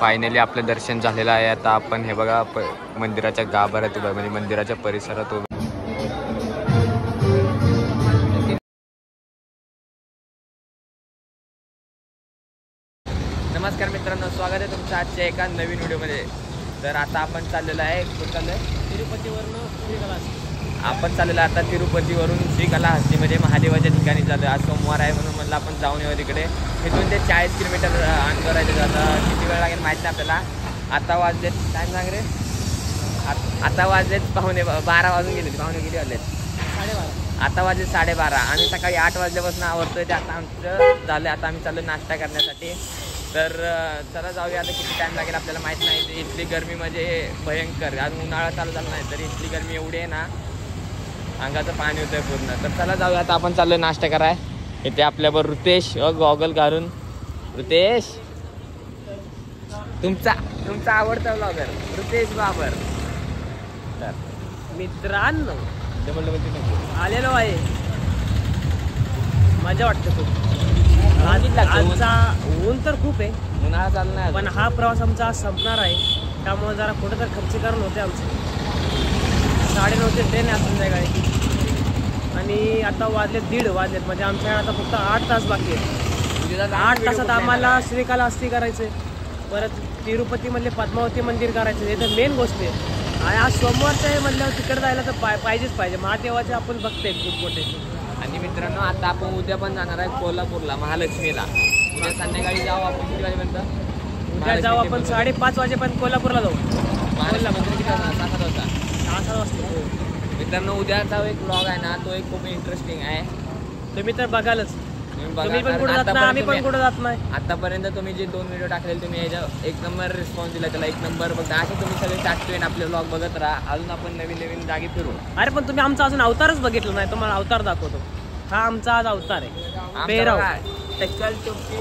Finally आपलं दर्शन झालेलं आहे. आता आपण हे बघा मंदिराच्या गाभाऱ्यात उभं म्हणजे मंदिराच्या परिसरात उभं. नमस्कार मित्रांनो, स्वागत आहे तुमचं आजच्या एका नवीन व्हिडिओमध्ये. तर आता आपण चाललेलो आहे, कुठं चाललं आहे? तिरुपतीवरून श्रीकाళहस्ती. आपण चाललेलं आता तिरुपतीवरून श्रीकाళहस्ती म्हणजे महादेवाच्या ठिकाणी चालू आहे. आज सोमवार आहे म्हणून म्हणलं आपण जाऊन येऊ तिकडे. इथून ते 40 किलोमीटर अंतर आहे. आता किती वेळ लागेल माहीत नाही आपल्याला. आता वाजलेत टाईम सांग रे. आता वाजलेत 12 वाजून गेले. पाहुणे किती वाजलेत? 12:30. आता वाजले 12:30. आम्ही सकाळी 8 वाजल्यापासून आवरतोय ते. आता आमचं झालं. आता आम्ही चाललो नाश्ता करण्यासाठी. तर चला जाऊया. आता किती टाईम लागेल आपल्याला माहीत नाही. इथली गरमी म्हणजे भयंकर. आज उन्हाळा चालू झाला नाही तरी इथली गरमी एवढी आहे ना, अंगाचं पाणी होतंय पूर्ण. तर चला जाऊया. आता आपण चाललो नाश्ता कराय. इथे आपल्याबरोबर ऋतेश गॉगल घालून. ऋतेश, तुमचा आवडता ब्लॉगर ऋतेश बाबर. तर मित्रांनो आलेलो आहे. मजा वाटते खूप. आजचा ऊन तर खूप आहे, उन्हाळा चालू नाही पण हा प्रवास आमचा आज संपणार आहे. त्यामुळे जरा कुठं तर खर्चीकरण होते आमचे. 9:30 ट्रेन आहे संध्याकाळी आणि आता वाजलेत 1:30 म्हणजे आमच्या आता फक्त 8 तास बाकी आहेत. 8 तासात आम्हाला श्रीकाళहस्ती करायचे, परत तिरुपतीमधले पद्मावती मंदिर करायचं. हे तर मेन गोष्ट आहे. आणि आज सोमवारचं आहे म्हणल्यावर तिकडे जायला तर पाहिजेच पाहिजे. महादेवाचे आपण बघते खूप मोठे. आणि मित्रांनो आता आपण उद्या पण जाणार आहे कोल्हापूरला महालक्ष्मीला. उद्या संध्याकाळी जाऊ आपण. किती वाजेपर्यंत? उद्या जाऊ आपण 5:30 वाजेपर्यंत कोल्हापूरला जाऊ. महालक्ष्मी मंदिर किती वाजता? 6-7 वाजता. 6 वाजता. मित्रांनो उद्याचा एक ब्लॉग आहे ना, तो एक खूप इंटरेस्टिंग आहे. तुम्ही तर बघालच. तुम्ही पण कुठं जात नाही, आम्ही पण कुठं जात नाही. आतापर्यंत तुम्ही जे 2 व्हिडिओ टाकलेले तुम्ही याच्या 1 नंबर रिस्पॉन्स दिला, त्याला 1 नंबर बघा. असे तुम्ही सगळे टाकतोय आपले ब्लॉग बघत राहा. अजून आपण नवीन नवीन जागी फिरू. अरे पण तुम्ही आमचा अजून अवतारच बघितला नाही. तुम्हाला अवतार दाखवतो. हा आमचा आज अवतार आहे. पेराव टेक्स्टाईल चौकी.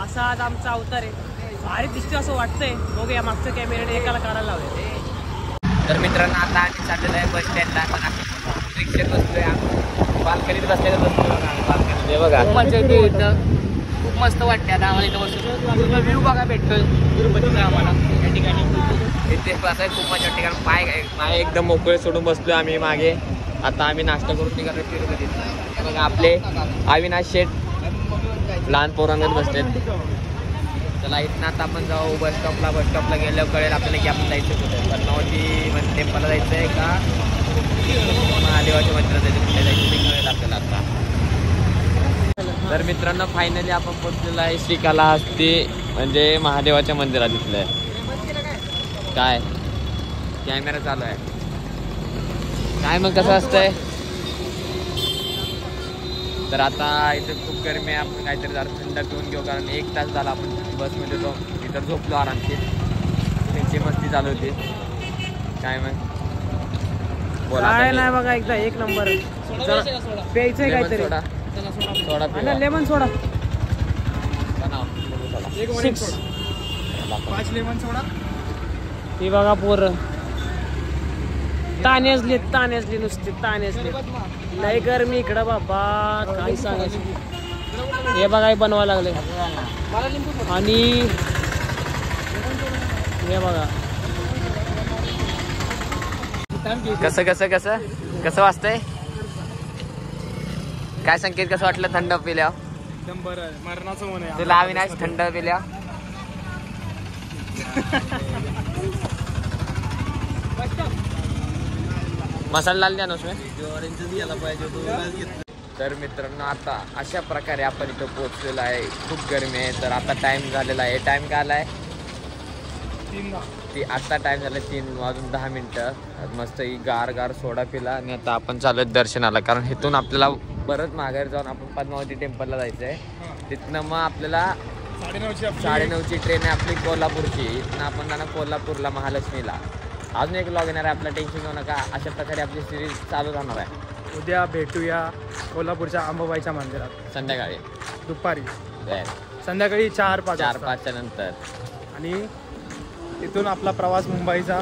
असा आज आमचा अवतार आहे. भारी दिसते असं वाटतंय. बघूया मागच्या कॅमेऱ्याने एकाला काढायला लावले. तर मित्रांनो आता आम्ही चाललेलो आहे बस स्टँडला. रिक्षेत बसलोय. बाल्कनीत बसलेलं बसलोय बघा. खूप मजा येते इथं. खूप मस्त वाटते आता आम्हाला इथं बसून. व्ह्यू बघा भेटतोय तिरुपतीचा आम्हाला या ठिकाणी. इथे बसायला खूप मजा वाटते कारण पाय एकदम मोकळे सोडून बसलोय आम्ही मागे. आता आम्ही नाश्ता करून निघालो तिरुपतीत. बघा आपले अविनाश शेठ लहान पोरांवर बसलेत. चला इथनं आता आपण जाऊ बस स्टॉपला. बस स्टॉपला गेल्यावर कळेल आपल्याला की आपण जायचं कुठे. पद्मावती टेम्पलला जायचं आहे का महादेवाच्या मंदिरात जायचं, कुठे जायचं ते कळेल आपल्याला आता. तर मित्रांनो फायनली आपण पोहोचलेलो आहे श्रीकाళहस्ती म्हणजे महादेवाच्या मंदिरात. इथलं काय कॅमेरा चालू आहे काय मग कसं असतंय. तर आता इथं खूप गरमी आहे. आपण काहीतरी जरा थंड पिऊन घेऊ कारण 1 तास झाला आपण बसमध्ये होतो. इथं झोपलो आरामशीर. त्यांची मस्ती चालू होती. काय मग बोला. काय नाही बघा एकदा 1 नंबर. प्यायचंय काहीतरी. सोडा लेमन सोडा. 5 लेमन सोडा. ही बघा पोर तानेजली नुसती तानेजली. लय गरमी इकडं बाबा काय सांगायचं. हे बघा बनवा लागले. आणि हे बघा कसं वाजतंय. काय संकेत कसं वाटलं थंड पिल्या? एकदम बरं. मरणाचं मन आहे तुला अविनाश थंड पिल्या? मसाला लाल द्या ना उसमें. तर मित्रांनो आता अशा प्रकारे आपण इथं पोहोचलेलो आहे. खूप गरमी आहे. तर आता टाइम झालेला आहे. टाइम काय आलाय? आता टाइम झाला 3:10. मस्त ही गार सोडा पिला आणि आता आपण चालू दर्शनाला. कारण इथून आपल्याला परत माघारी जाऊन आपण पद्मावती टेम्पलला जायचं आहे. तिथनं मग आपल्याला 9:30ची ट्रेन आहे आपली कोल्हापूरची. इथनं आपण जाणार कोल्हापूरला महालक्ष्मीला. अजून एक व्लॉग येणार आहे आपला. टेन्शन घेऊ नका. अशा प्रकारे आपली सिरीज चालू राहणार आहे. उद्या भेटूया कोल्हापूरच्या अंबाबाईच्या मंदिरात संध्याकाळी दुपारी. संध्याकाळी 4-5 च्या नंतर. आणि तिथून आपला प्रवास मुंबईचा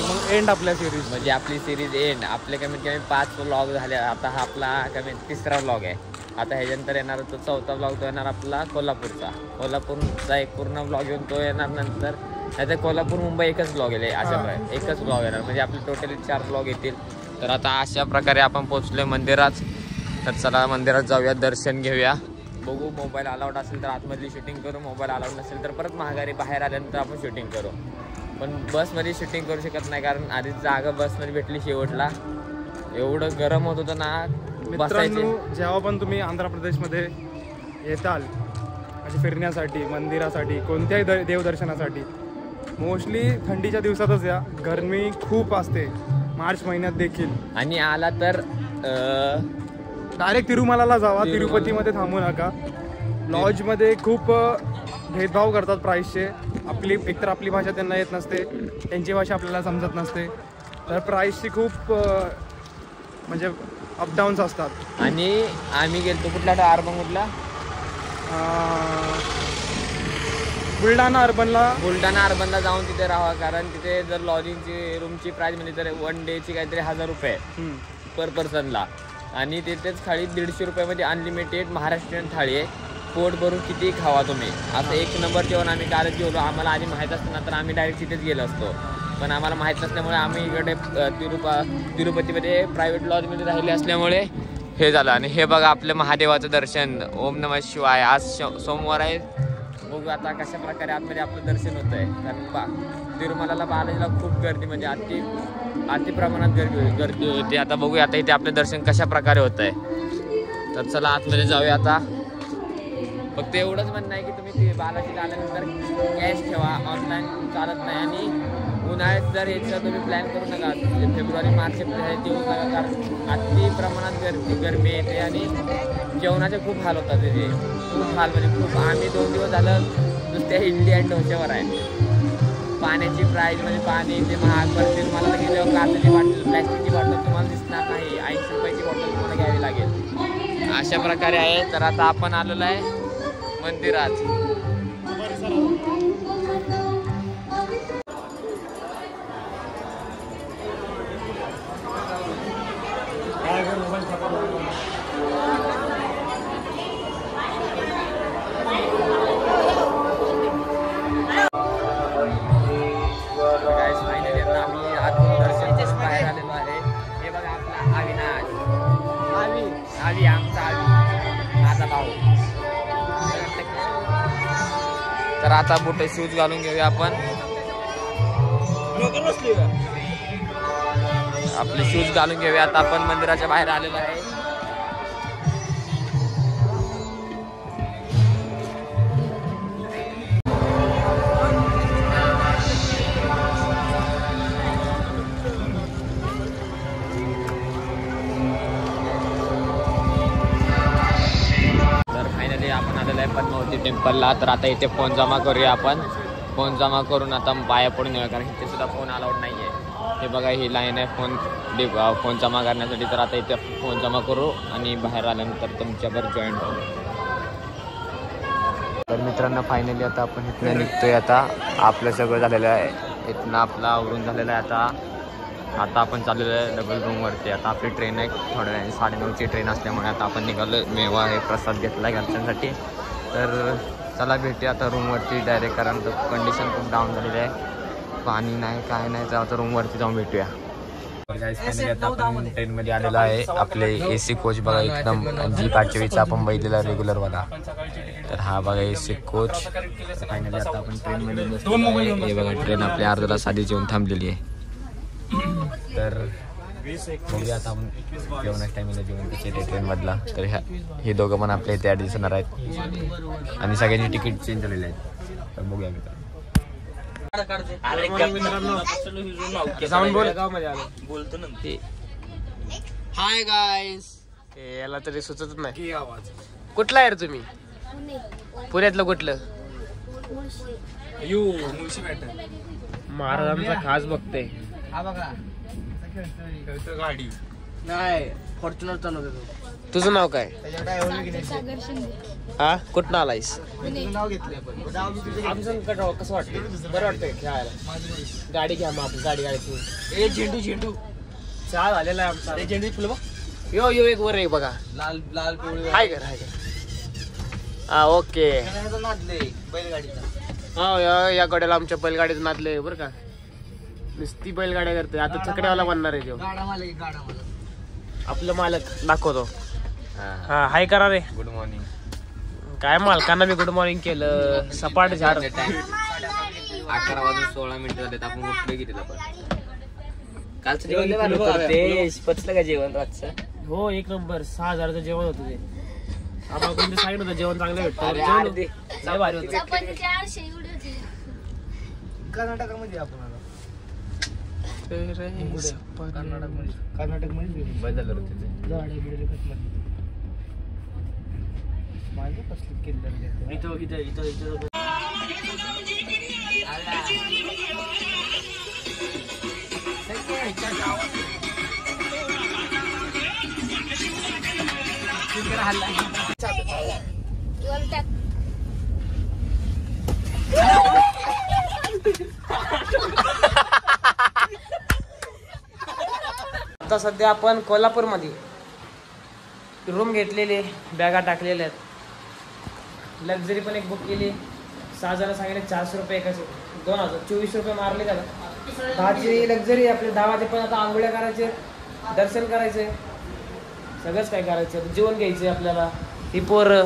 मग एंड आपल्या सिरीज. म्हणजे आपली सिरीज एंड. आपले कमीत कमी 5 व्लॉग झाले. आता हा आपला कमीत 3रा व्लॉग आहे. आता ह्याच्यानंतर येणार तो 4था व्लॉग तो येणार आपला कोल्हापूरचा. कोल्हापूरचा एक पूर्ण व्लॉग येऊन तो येणार नंतर. नाही तर कोल्हापूर मुंबई एकच व्लॉग येईल. अशा प्रकारे एकच व्लॉग येणार. म्हणजे आपले टोटली 4 व्लॉग येतील. तर आता अशा प्रकारे आपण पोहोचलोय मंदिरात. तर चला मंदिरात जाऊया, दर्शन घेऊया. बघू मोबाईल अलाउड असेल तर आतमधली शूटिंग करू. मोबाईल अलाउड नसेल तर परत माघारी बाहेर आल्यानंतर आपण शूटिंग करू. पण बसमध्ये शूटिंग करू शकत नाही कारण आधी जागा बसमध्ये भेटली शेवटला. एवढं गरम होत होतं ना बसायचे. जेव्हा पण तुम्ही आंध्र प्रदेशमध्ये येताल म्हणजे फिरण्यासाठी, मंदिरासाठी, कोणत्याही देवदर्शनासाठी, मोस्टली थंडीच्या दिवसातच या. गरमी खूप असते मार्च महिन्यात देखील. आणि आला तर डायरेक्ट तिरुमलाला जावा. तिरुपतीमध्ये थांबू नका. लॉजमध्ये खूप भेदभाव करतात प्राईसचे. एकतर आपली भाषा त्यांना येत नसते, त्यांची भाषा आपल्याला समजत नसते. तर प्राईसची खूप म्हणजे अपडाऊन्स असतात. आणि आम्ही गेलतो कुठला अर्बन कुठला बुलढाणा अर्बनला जाऊन तिथे राहा. कारण तिथे जर लॉजिंगची रूमची प्राईस म्हणजे तर 1 डेची काहीतरी 1000 रुपये पर पर्सनला. आणि तिथेच थाळी 150 रुपयामध्ये अनलिमिटेड महाराष्ट्रीयन थाळी आहे. पोट भरून किती खावा तुम्ही. असं 1 नंबर जेवण आम्ही कालच जेवलो. आम्हाला आधी माहीत असतं ना तर आम्ही डायरेक्ट तिथेच गेलो असतो. पण आम्हाला माहीत नसल्यामुळे आम्ही इकडे तिरुपतीमध्ये प्रायव्हेट लॉजमध्ये राहिले असल्यामुळे हे झालं. आणि हे बघा आपलं महादेवाचं दर्शन. ओम नमः शिवाय. आज सोमवार आहे. बघू आता कशा प्रकारे आतमध्ये आपलं दर्शन होतं आहे. कारण तिरुमलाला बालाजीला खूप गर्दी म्हणजे अति प्रमाणात गर्दी होती. आता बघूया आता इथे आपलं दर्शन कशा प्रकारे होत आहे. तर चला आतमध्ये जाऊया आता. फक्त एवढंच म्हणणं आहे की तुम्ही बालाजीला आल्यानंतर कॅश ठेवा. ऑनलाईन चालत नाही. आणि उन्हाळ्यात जर याचं तुम्ही प्लॅन करू नका. फेब्रुवारी मार्च एप्रिल येऊ नका कारण अति प्रमाणात गरमी येते. आणि जेवणाचे खूप हाल होतात तिथे. खूप हाल म्हणजे खूप. आम्ही 2 दिवस झालं नुसत्या इडली आणि डोश्यावर आहे. पाण्याची प्राईस म्हणजे पाणी ते महाग पडते. तुम्हाला गेल्यावर काचेची बॉटल, प्लॅस्टिकची बॉटल तुम्हाला दिसणार नाही. 80 रुपयाची बॉटल तुम्हाला घ्यावी लागेल. अशा प्रकारे आहे. तर आता आपण आलेलो आहे मंदिरात. तर आता मोठे शूज घालून घेऊया आपण. आपले शूज घालून घेऊया. आता आपण मंदिराच्या बाहेर आलेलो आहे. आपण आलेलो आहे पद्मावती टेम्पलला. तर आता इथे फोन जमा करूया आपण. फोन जमा करून आता पाया पडून घेऊया कारण इथे सुद्धा फोन अलाउड नाही आहे. हे बघा ही लाईन आहे फोन जमा करण्यासाठी. तर आता इथे फोन जमा करू आणि बाहेर आल्यानंतर तुमच्यावर जॉईन होऊ. तर मित्रांनो फायनली आता आपण इथनं निघतोय. आता आपलं सगळं झालेलं आहे. इथनं आपलं आवरून झालेलं आहे. आता आपण चाललेलो आहे डबल रूमवरती. आता आपली ट्रेन आहे थोड्या वेळाने 9:30ची ट्रेन असल्यामुळे आता आपण निघालो. मेवा हे प्रसाद घेतला आहे घरच्यांसाठी. तर चला भेटूया आता रूमवरती डायरेक्ट. कारण कंडिशन खूप डाऊन झालेली आहे. पाणी नाही काय नाही. तर आता रूमवरती जाऊन भेटूया. आता आपण ट्रेनमध्ये आलेलो आहे. आपले AC कोच बघा एकदम G5चा आपण बघितलेला रेग्युलरवाला. तर हा बघा AC कोच. फायनली आता आपण ट्रेनमध्ये बसलो. हे बघा ट्रेन आपल्या अर्धा तास आधी जेवण थांबलेली आहे. तर बघूया आता आपण जेवणाच्या टायमिंगला जेवण कसे येते ट्रेनमधला. तर हे दोघं पण आपल्या इथे दिसणार आहेत. आणि सगळ्यांची तिकीट चेंज झालेले आहेत. तर बघूया मित्रांनो. Hi guys. याला तरी सुचत नाही आवाज. कुठला आहे रे तुम्ही? पुण्यातलं कुठलं? महाराजांचा खास बघते. गाडी नाही फॉर्च्युनर चालवतो. तुझं नाव काय? सागर शिंदे. हा कुठं आलायस? नाव घेतलं आमचं कसं वाटतं? बरं वाटतंय खेळायला. गाडी घ्या मग आपली गाडी ए झेंडू झेंडू चहा झालेला आहे आमचा. झेंडू फुलं बघ. यो यो एक वर आहे बघा. लाल लाल पिवळी हाय कर हाय कर. हा ओके. नाचले बैलगाडीचा. हा या गड्याला आमच्या बैलगाडीत नादले बरं का. नुसती बैलगाड्या करते. आता छकड्यावाला बनणार आहे तो. गाडा मालक गाडा मालक. आपलं मालक दाखवतो. हा हाय करा रे. Good morning. काय मालकांना मी गुड मॉर्निंग केलं. सपाट झाड. 11:16 झालेत. आपण उठले किती आपण कालचं जेवण जेवण लय भारी होतं. ते पचलं का जेवण रातचं? हो 1 नंबर. 6,000चं जेवण होतं ते. आम्हाला कोणतं सांगितलं होतं जेवण चांगलं भेटतं. अरे, जेवण अर्धे. लय भारी होतं. चपाती 400 एवढी होती. कर्नाटकामध्ये आपण आलो. कर्नाटकमध्ये बदल होते ते. इथं आता सध्या आपण कोल्हापूरमध्ये रूम घेतलेले, बॅगा टाकलेल्या आहेत. लक्झरी पण एक बुक केली. 6 जण सांगितले 400 रुपये एकाचे. 2400 रुपये मारले त्याला. 10ची लक्झरी. आपले 10 वाजेपर्यंत आता आंघोळ्या करायचे, दर्शन करायचे, सगळंच काय करायचं. जेवण घ्यायचं आपल्याला. ही पोरं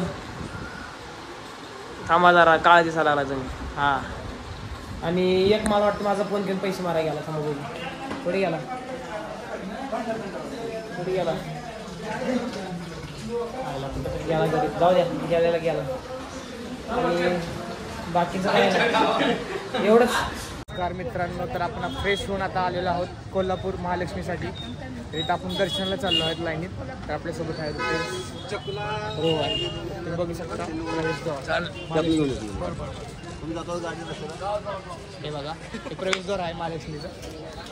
थांबा जरा काळा दिसायला लागला तुम्ही. हा आणि एक मला वाटतं माझा फोन घेऊन पैसे मारायला गेला. थांबा बोलू थोडी गेला गेला घरी. जाऊ द्या गेलेला गेला. आणि बाकीचं काय नाही. एवढंच. नमस्कार मित्रांनो, तर आपण फ्रेश होऊन आता आलेलो आहोत कोल्हापूर महालक्ष्मीसाठी. तर इथं आपण दर्शनाला चाललो आहोत लाईनीत. तर आपल्यासोबत आहेत हो तुम्ही बघू शकता प्रवेशद्वार. हे बघा हे प्रवेशद्वार आहे महालक्ष्मीचं.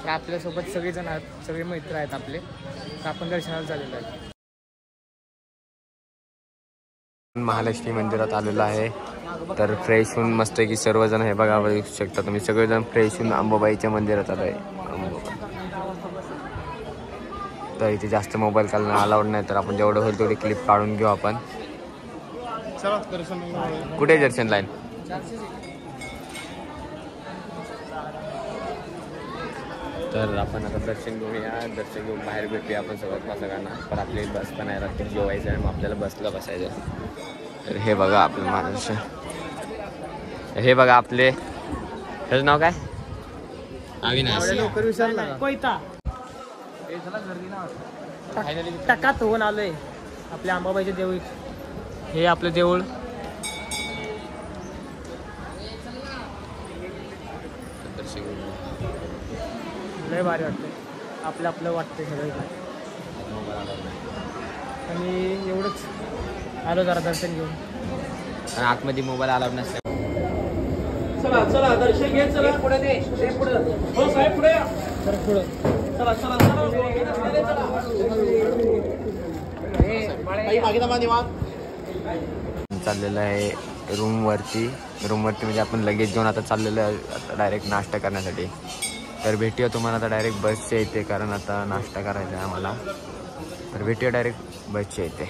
तर आपल्यासोबत सगळेजण आहेत, सगळे मित्र आहेत आपले. तर आपण दर्शनाला चाललेलो आहे. महालक्ष्मी मंदिरात आलेलो आहे. तर फ्रेश होऊन मस्त की सर्वजण हे बघा बघू शकता तुम्ही. सगळेजण फ्रेश होऊन अंबाबाईच्या मंदिरात आलो आहे. तर इथे जास्त मोबाईल काढणं अलाउड नाही. तर आपण जेवढं होईल तेवढी क्लिप काढून घेऊ आपण. चला दर्शन. कुठे दर्शन लाईन? तर आपण आता दर्शन घेऊया. दर्शन घेऊन बाहेर भेटूया आपण सगळ्यांना. पण आपली बस पण आहे. रात्री जेवायचं आहे. मग आपल्याला बसला बसायचं. तर हे बघा आपलं महाराष्ट्र. हे बघा आपले. त्याचं नाव काय? अविनाश. लवकर विचारला कोयता टकात होऊन आलोय आपल्या अंबाबाईच्या देऊळ. हे आपलं देऊळ. लय भारी वाटतंय. आपलं वाटतंय सगळं काय. आणि एवढंच आलो जरा दर्शन घेऊन. आणि आतमध्ये मोबाईल अलाउड नसते. चला चला दर्शन घे. चला पुढे दे पुढे. हो साहेब पुढे या. तर पुढे चला चला चाललेलं आहे रूमवरती म्हणजे आपण लगेच घेऊन आता चाललेलं आहे डायरेक्ट नाश्ता करण्यासाठी. तर भेटूया तुम्हाला आता डायरेक्ट बसच्या इथे, कारण आता नाश्ता करायचा आहे आम्हाला. तर भेटूया डायरेक्ट बसच्या इथे.